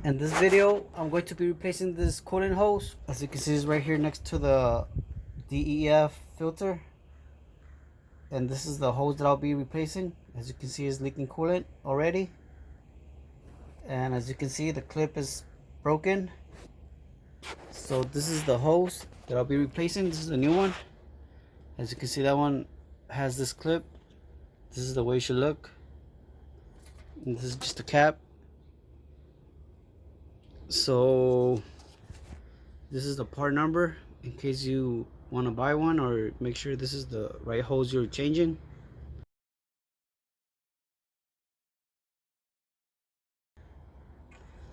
In this video, I'm going to be replacing this coolant hose. As you can see, it's right here next to the DEF filter. And this is the hose that I'll be replacing. As you can see, it's leaking coolant already. And as you can see, the clip is broken. So this is the hose that I'll be replacing. This is a new one. As you can see, that one has this clip. This is the way it should look. And this is just a cap. So this is the part number in case you want to buy one, or make sure this is the right hose you're changing.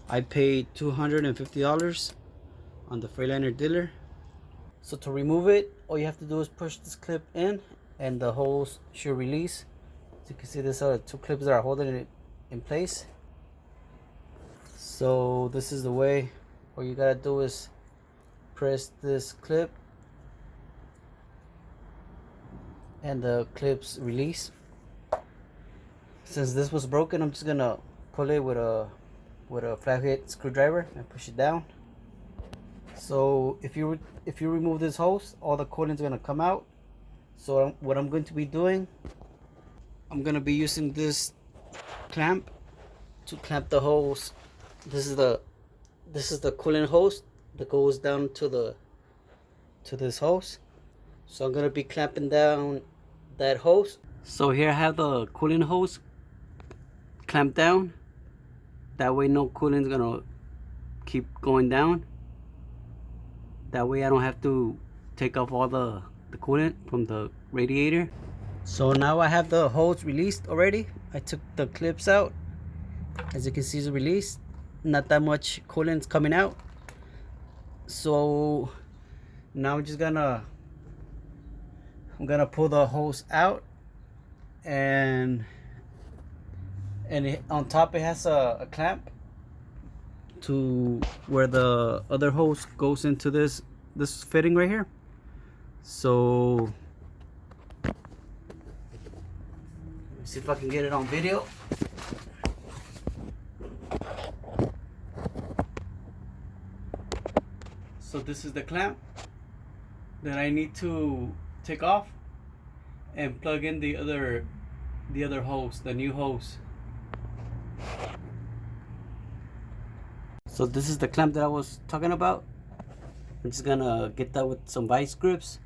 I paid $250 on the Freightliner dealer. So to remove it, all you have to do is push this clip in and the hose should release. As you can see, these are two clips that are holding it in place. So this is the way. All you gotta do is press this clip and the clips release. Since this was broken, I'm just gonna pull it with a flathead screwdriver and push it down. So if you remove this hose, all the coolant's gonna come out. So what I'm going to be doing, I'm gonna be using this clamp to clamp the hose. This is the coolant hose that goes down to this hose. So I'm gonna be clamping down that hose. So here I have the coolant hose clamped down. That way no coolant's gonna keep going down. That way I don't have to take off all the coolant from the radiator. So now I have the hose released already. I took the clips out. As you can see, it's released. Not that much coolant's coming out. So now I'm gonna pull the hose out, and on top it has a clamp to where the other hose goes into this fitting right here. So let me see if I can get it on video. So this is the clamp that I need to take off and plug in the other hose, the new hose. So this is the clamp that I was talking about. I'm just gonna get that with some vice grips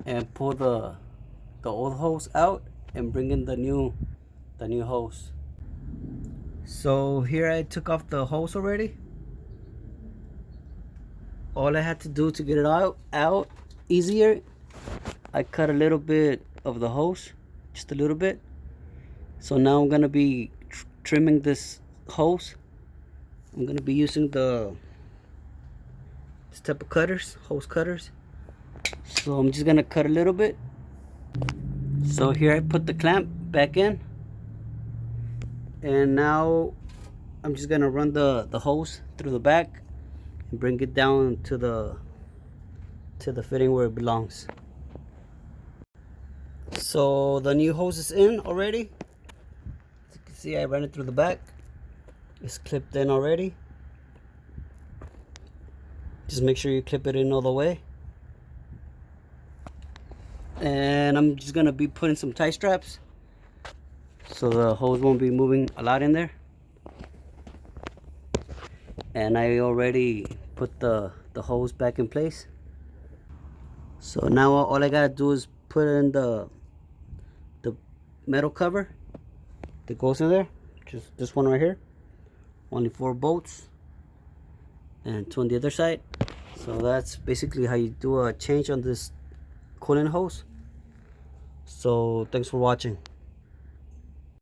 and pull the old hose out and bring in the new hose. So here I took off the hose already. All I had to do to get it out easier, I cut a little bit of the hose, just a little bit. So now I'm gonna be trimming this hose. I'm gonna be using this type of cutters, hose cutters. So I'm just gonna cut a little bit. So here I put the clamp back in, and now I'm just gonna run the hose through the back and bring it down to the fitting where it belongs. So the new hose is in already. As you can see, I ran it through the back. It's clipped in already. Just make sure you clip it in all the way. And I'm just gonna be putting some tie straps so the hose won't be moving a lot in there. And I already put the hose back in place. So now all I gotta do is put in the metal cover that goes in there. Just this one right here. Only 4 bolts and 2 on the other side. So that's basically how you do a change on this coolant hose. So thanks for watching.